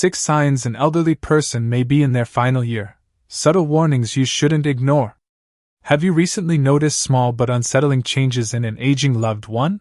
6 signs an elderly person may be in their final year. Subtle warnings you shouldn't ignore. Have you recently noticed small but unsettling changes in an aging loved one?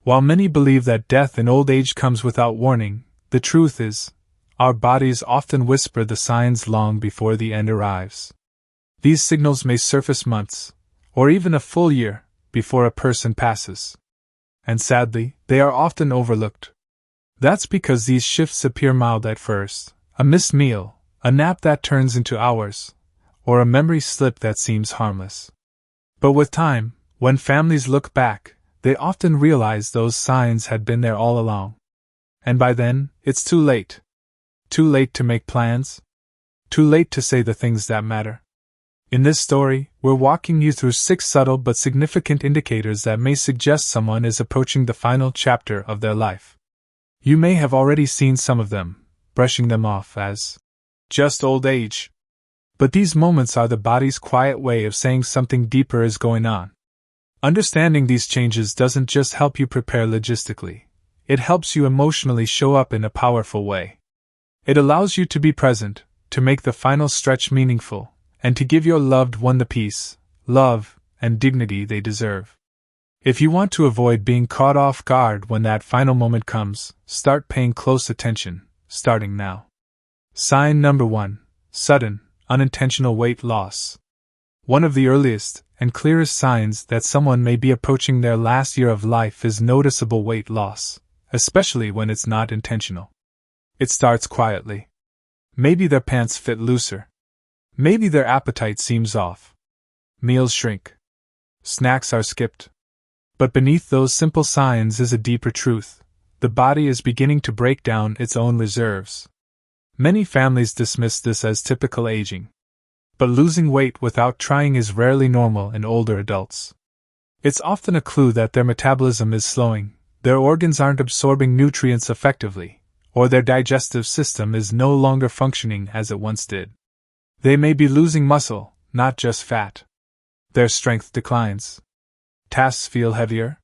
While many believe that death in old age comes without warning, the truth is, our bodies often whisper the signs long before the end arrives. These signals may surface months, or even a full year, before a person passes. And sadly, they are often overlooked. That's because these shifts appear mild at first: a missed meal, a nap that turns into hours, or a memory slip that seems harmless. But with time, when families look back, they often realize those signs had been there all along. And by then, it's too late. Too late to make plans. Too late to say the things that matter. In this story, we're walking you through 6 subtle but significant indicators that may suggest someone is approaching the final chapter of their life. You may have already seen some of them, brushing them off as just old age. But these moments are the body's quiet way of saying something deeper is going on. Understanding these changes doesn't just help you prepare logistically, it helps you emotionally show up in a powerful way. It allows you to be present, to make the final stretch meaningful, and to give your loved one the peace, love, and dignity they deserve. If you want to avoid being caught off guard when that final moment comes, start paying close attention, starting now. Sign number 1: sudden, unintentional weight loss. One of the earliest and clearest signs that someone may be approaching their last year of life is noticeable weight loss, especially when it's not intentional. It starts quietly. Maybe their pants fit looser. Maybe their appetite seems off. Meals shrink. Snacks are skipped. But beneath those simple signs is a deeper truth. The body is beginning to break down its own reserves. Many families dismiss this as typical aging. But losing weight without trying is rarely normal in older adults. It's often a clue that their metabolism is slowing, their organs aren't absorbing nutrients effectively, or their digestive system is no longer functioning as it once did. They may be losing muscle, not just fat. Their strength declines. Tasks feel heavier.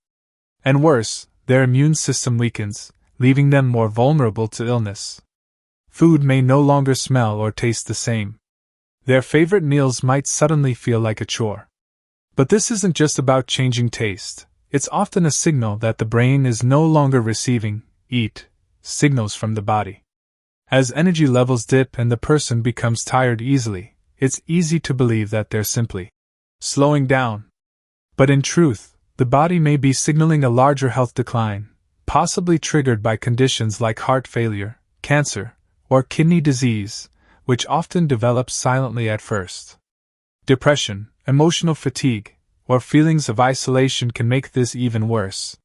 And worse, their immune system weakens, leaving them more vulnerable to illness. Food may no longer smell or taste the same. Their favorite meals might suddenly feel like a chore. But this isn't just about changing taste, it's often a signal that the brain is no longer receiving signals from the body. As energy levels dip and the person becomes tired easily, it's easy to believe that they're simply slowing down. But in truth, the body may be signaling a larger health decline, possibly triggered by conditions like heart failure, cancer, or kidney disease, which often develops silently at first. Depression, emotional fatigue, or feelings of isolation can make this even worse.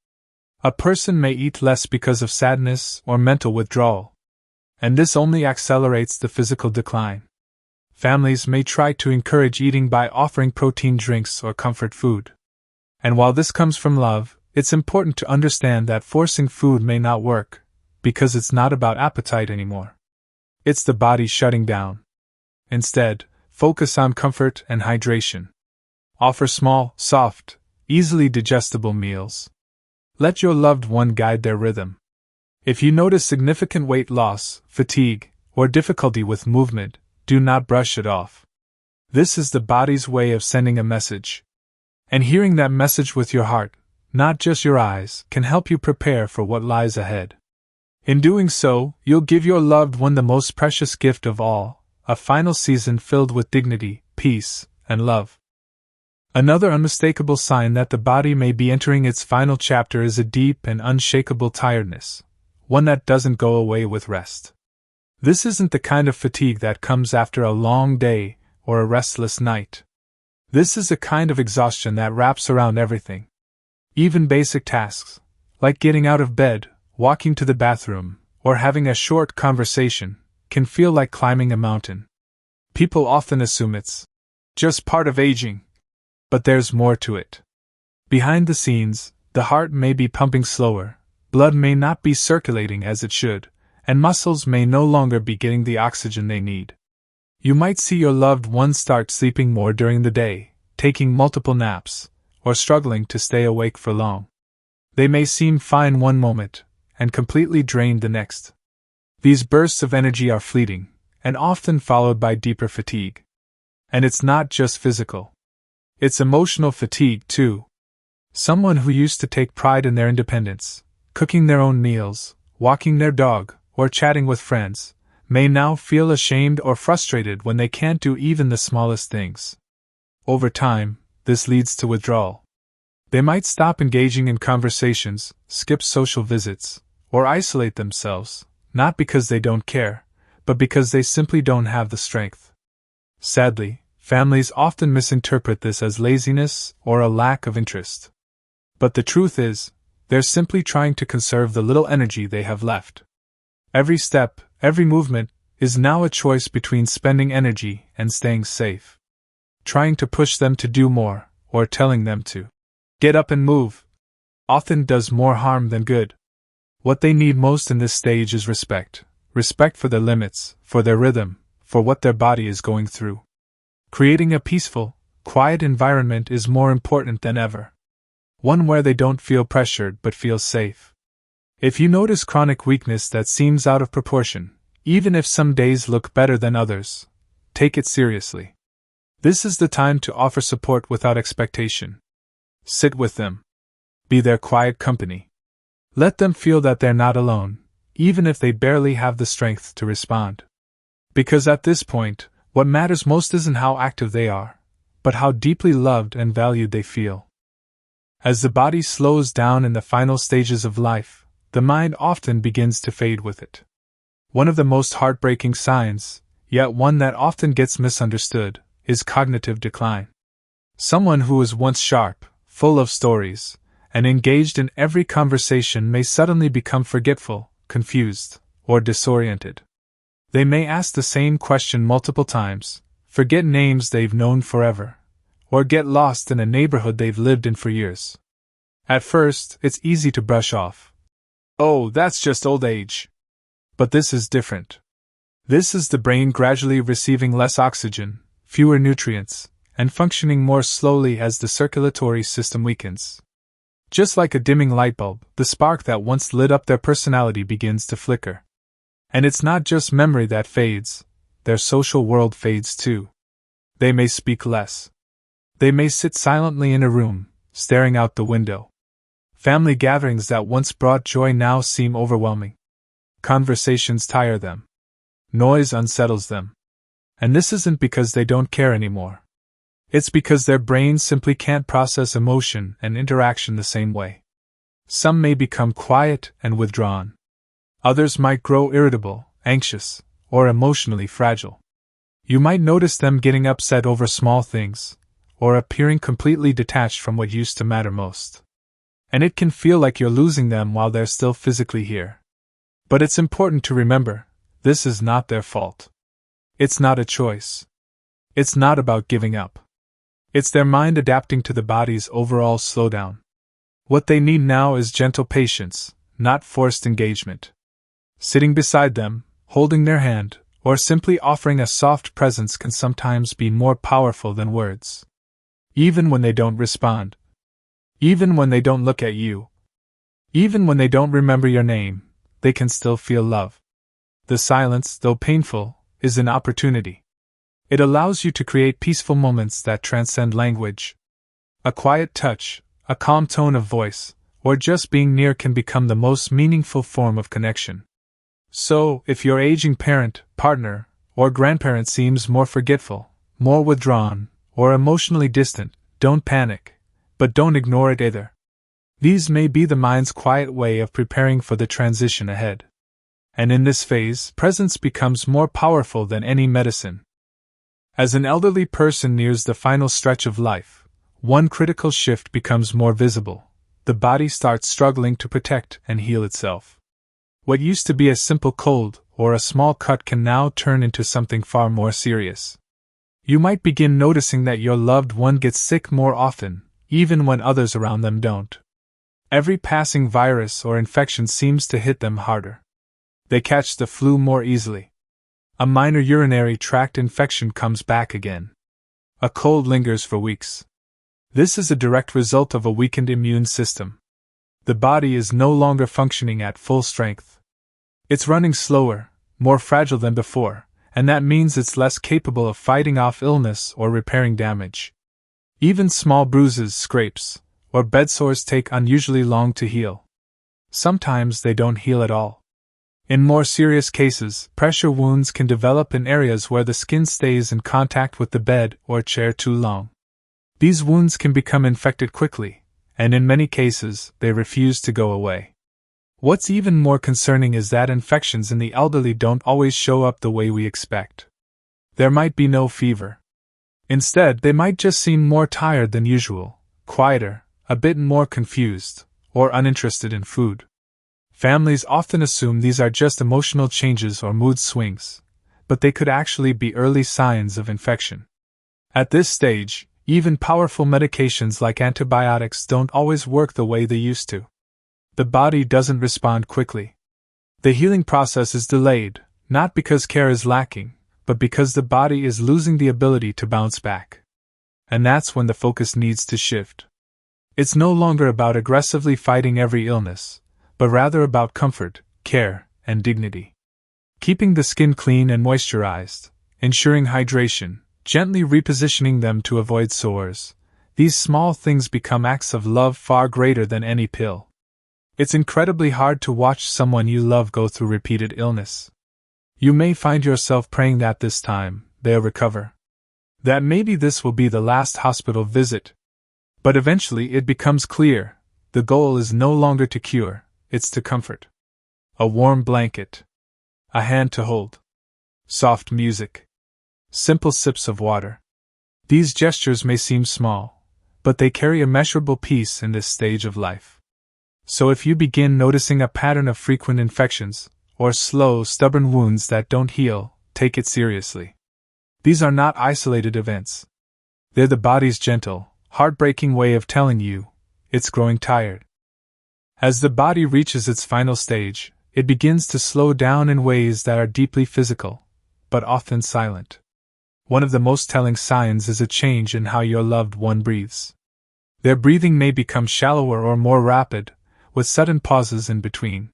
A person may eat less because of sadness or mental withdrawal, and this only accelerates the physical decline. Families may try to encourage eating by offering protein drinks or comfort food. And while this comes from love, it's important to understand that forcing food may not work, because it's not about appetite anymore. It's the body shutting down. Instead, focus on comfort and hydration. Offer small, soft, easily digestible meals. Let your loved one guide their rhythm. If you notice significant weight loss, fatigue, or difficulty with movement, do not brush it off. This is the body's way of sending a message. And hearing that message with your heart, not just your eyes, can help you prepare for what lies ahead. In doing so, you'll give your loved one the most precious gift of all, a final season filled with dignity, peace, and love. Another unmistakable sign that the body may be entering its final chapter is a deep and unshakable tiredness, one that doesn't go away with rest. This isn't the kind of fatigue that comes after a long day or a restless night. This is a kind of exhaustion that wraps around everything. Even basic tasks, like getting out of bed, walking to the bathroom, or having a short conversation, can feel like climbing a mountain. People often assume it's just part of aging. But there's more to it. Behind the scenes, the heart may be pumping slower, blood may not be circulating as it should, and muscles may no longer be getting the oxygen they need. You might see your loved one start sleeping more during the day, taking multiple naps, or struggling to stay awake for long. They may seem fine one moment, and completely drained the next. These bursts of energy are fleeting, and often followed by deeper fatigue. And it's not just physical. It's emotional fatigue, too. Someone who used to take pride in their independence, cooking their own meals, walking their dog, or chatting with friends, may now feel ashamed or frustrated when they can't do even the smallest things. Over time, this leads to withdrawal. They might stop engaging in conversations, skip social visits, or isolate themselves, not because they don't care, but because they simply don't have the strength. Sadly, families often misinterpret this as laziness or a lack of interest. But the truth is, they're simply trying to conserve the little energy they have left. Every step, every movement, is now a choice between spending energy and staying safe. Trying to push them to do more, or telling them to get up and move, often does more harm than good. What they need most in this stage is respect. Respect for their limits, for their rhythm, for what their body is going through. Creating a peaceful, quiet environment is more important than ever. One where they don't feel pressured but feel safe. If you notice chronic weakness that seems out of proportion, even if some days look better than others, take it seriously. This is the time to offer support without expectation. Sit with them. Be their quiet company. Let them feel that they're not alone, even if they barely have the strength to respond. Because at this point, what matters most isn't how active they are, but how deeply loved and valued they feel. As the body slows down in the final stages of life, the mind often begins to fade with it. One of the most heartbreaking signs, yet one that often gets misunderstood, is cognitive decline. Someone who was once sharp, full of stories, and engaged in every conversation may suddenly become forgetful, confused, or disoriented. They may ask the same question multiple times, forget names they've known forever, or get lost in a neighborhood they've lived in for years. At first, it's easy to brush off. Oh, that's just old age. But this is different. This is the brain gradually receiving less oxygen, fewer nutrients, and functioning more slowly as the circulatory system weakens. Just like a dimming light bulb, the spark that once lit up their personality begins to flicker. And it's not just memory that fades, their social world fades too. They may speak less. They may sit silently in a room, staring out the window. Family gatherings that once brought joy now seem overwhelming. Conversations tire them. Noise unsettles them. And this isn't because they don't care anymore. It's because their brains simply can't process emotion and interaction the same way. Some may become quiet and withdrawn. Others might grow irritable, anxious, or emotionally fragile. You might notice them getting upset over small things, or appearing completely detached from what used to matter most. And it can feel like you're losing them while they're still physically here. But it's important to remember, this is not their fault. It's not a choice. It's not about giving up. It's their mind adapting to the body's overall slowdown. What they need now is gentle patience, not forced engagement. Sitting beside them, holding their hand, or simply offering a soft presence can sometimes be more powerful than words. Even when they don't respond. Even when they don't look at you. Even when they don't remember your name, they can still feel love. The silence, though painful, is an opportunity. It allows you to create peaceful moments that transcend language. A quiet touch, a calm tone of voice, or just being near can become the most meaningful form of connection. So, if your aging parent, partner, or grandparent seems more forgetful, more withdrawn, or emotionally distant, don't panic, but don't ignore it either. These may be the mind's quiet way of preparing for the transition ahead. And in this phase, presence becomes more powerful than any medicine. As an elderly person nears the final stretch of life, one critical shift becomes more visible. The body starts struggling to protect and heal itself. What used to be a simple cold or a small cut can now turn into something far more serious. You might begin noticing that your loved one gets sick more often, even when others around them don't. Every passing virus or infection seems to hit them harder. They catch the flu more easily. A minor urinary tract infection comes back again. A cold lingers for weeks. This is a direct result of a weakened immune system. The body is no longer functioning at full strength. It's running slower, more fragile than before, and that means it's less capable of fighting off illness or repairing damage. Even small bruises, scrapes, or bedsores take unusually long to heal. Sometimes they don't heal at all. In more serious cases, pressure wounds can develop in areas where the skin stays in contact with the bed or chair too long. These wounds can become infected quickly, and in many cases, they refuse to go away. What's even more concerning is that infections in the elderly don't always show up the way we expect. There might be no fever. Instead, they might just seem more tired than usual, quieter, a bit more confused, or uninterested in food. Families often assume these are just emotional changes or mood swings, but they could actually be early signs of infection. At this stage, even powerful medications like antibiotics don't always work the way they used to. The body doesn't respond quickly. The healing process is delayed, not because care is lacking, but because the body is losing the ability to bounce back. And that's when the focus needs to shift. It's no longer about aggressively fighting every illness, but rather about comfort, care, and dignity. Keeping the skin clean and moisturized, ensuring hydration, gently repositioning them to avoid sores, these small things become acts of love far greater than any pill. It's incredibly hard to watch someone you love go through repeated illness. You may find yourself praying that this time, they'll recover. That maybe this will be the last hospital visit. But eventually it becomes clear, the goal is no longer to cure, it's to comfort. A warm blanket. A hand to hold. Soft music. Simple sips of water. These gestures may seem small, but they carry immeasurable peace in this stage of life. So if you begin noticing a pattern of frequent infections, or slow, stubborn wounds that don't heal, take it seriously. These are not isolated events. They're the body's gentle, heartbreaking way of telling you, it's growing tired. As the body reaches its final stage, it begins to slow down in ways that are deeply physical, but often silent. One of the most telling signs is a change in how your loved one breathes. Their breathing may become shallower or more rapid, with sudden pauses in between.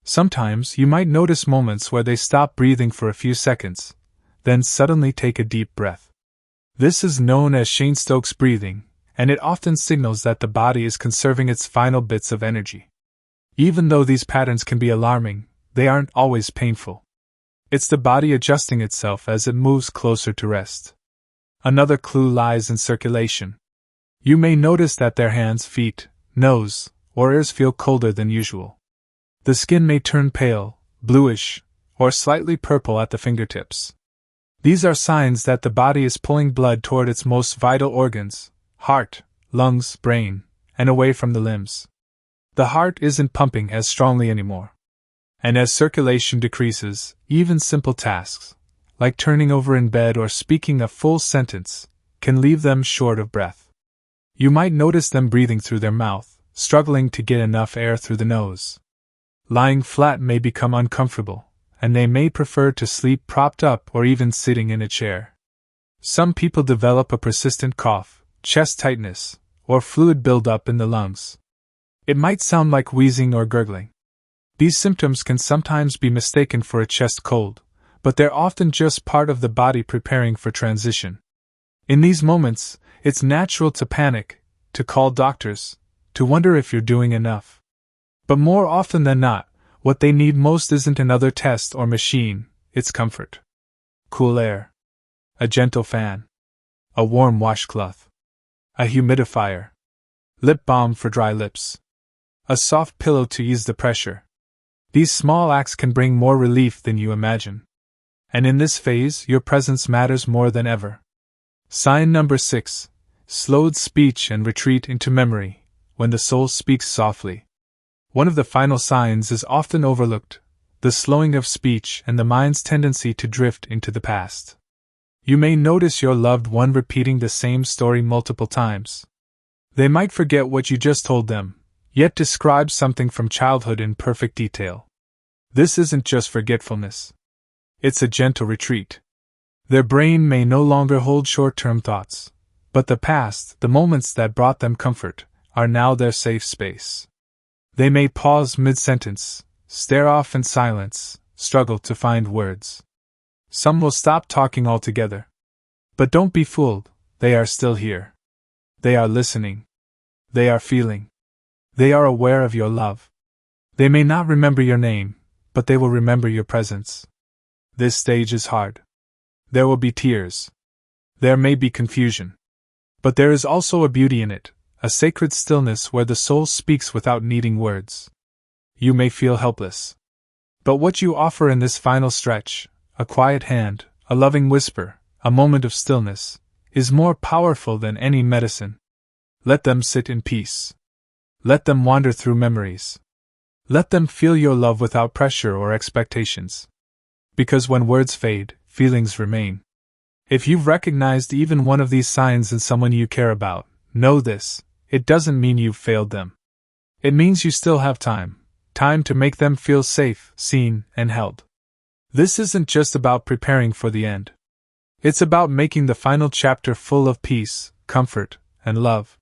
Sometimes you might notice moments where they stop breathing for a few seconds, then suddenly take a deep breath. This is known as Cheyne-Stokes breathing, and it often signals that the body is conserving its final bits of energy. Even though these patterns can be alarming, they aren't always painful. It's the body adjusting itself as it moves closer to rest. Another clue lies in circulation. You may notice that their hands, feet, nose, or ears feel colder than usual. The skin may turn pale, bluish, or slightly purple at the fingertips. These are signs that the body is pulling blood toward its most vital organs, heart, lungs, brain, and away from the limbs. The heart isn't pumping as strongly anymore. And as circulation decreases, even simple tasks, like turning over in bed or speaking a full sentence, can leave them short of breath. You might notice them breathing through their mouth, struggling to get enough air through the nose. Lying flat may become uncomfortable, and they may prefer to sleep propped up or even sitting in a chair. Some people develop a persistent cough, chest tightness, or fluid buildup in the lungs. It might sound like wheezing or gurgling. These symptoms can sometimes be mistaken for a chest cold, but they're often just part of the body preparing for transition. In these moments, it's natural to panic, to call doctors, to wonder if you're doing enough. But more often than not, what they need most isn't another test or machine, it's comfort. Cool air. A gentle fan. A warm washcloth. A humidifier. Lip balm for dry lips. A soft pillow to ease the pressure. These small acts can bring more relief than you imagine. And in this phase, your presence matters more than ever. Sign number 6. Slowed speech and retreat into memory, when the soul speaks softly. One of the final signs is often overlooked, the slowing of speech and the mind's tendency to drift into the past. You may notice your loved one repeating the same story multiple times. They might forget what you just told them, yet describe something from childhood in perfect detail. This isn't just forgetfulness. It's a gentle retreat. Their brain may no longer hold short-term thoughts, but the past, the moments that brought them comfort, are now their safe space. They may pause mid-sentence, stare off in silence, struggle to find words. Some will stop talking altogether. But don't be fooled, they are still here. They are listening. They are feeling. They are aware of your love. They may not remember your name, but they will remember your presence. This stage is hard. There will be tears. There may be confusion. But there is also a beauty in it, a sacred stillness where the soul speaks without needing words. You may feel helpless. But what you offer in this final stretch, a quiet hand, a loving whisper, a moment of stillness, is more powerful than any medicine. Let them sit in peace. Let them wander through memories. Let them feel your love without pressure or expectations. Because when words fade, feelings remain. If you've recognized even one of these signs in someone you care about, know this: it doesn't mean you've failed them. It means you still have time to make them feel safe, seen, and held. This isn't just about preparing for the end. It's about making the final chapter full of peace, comfort, and love.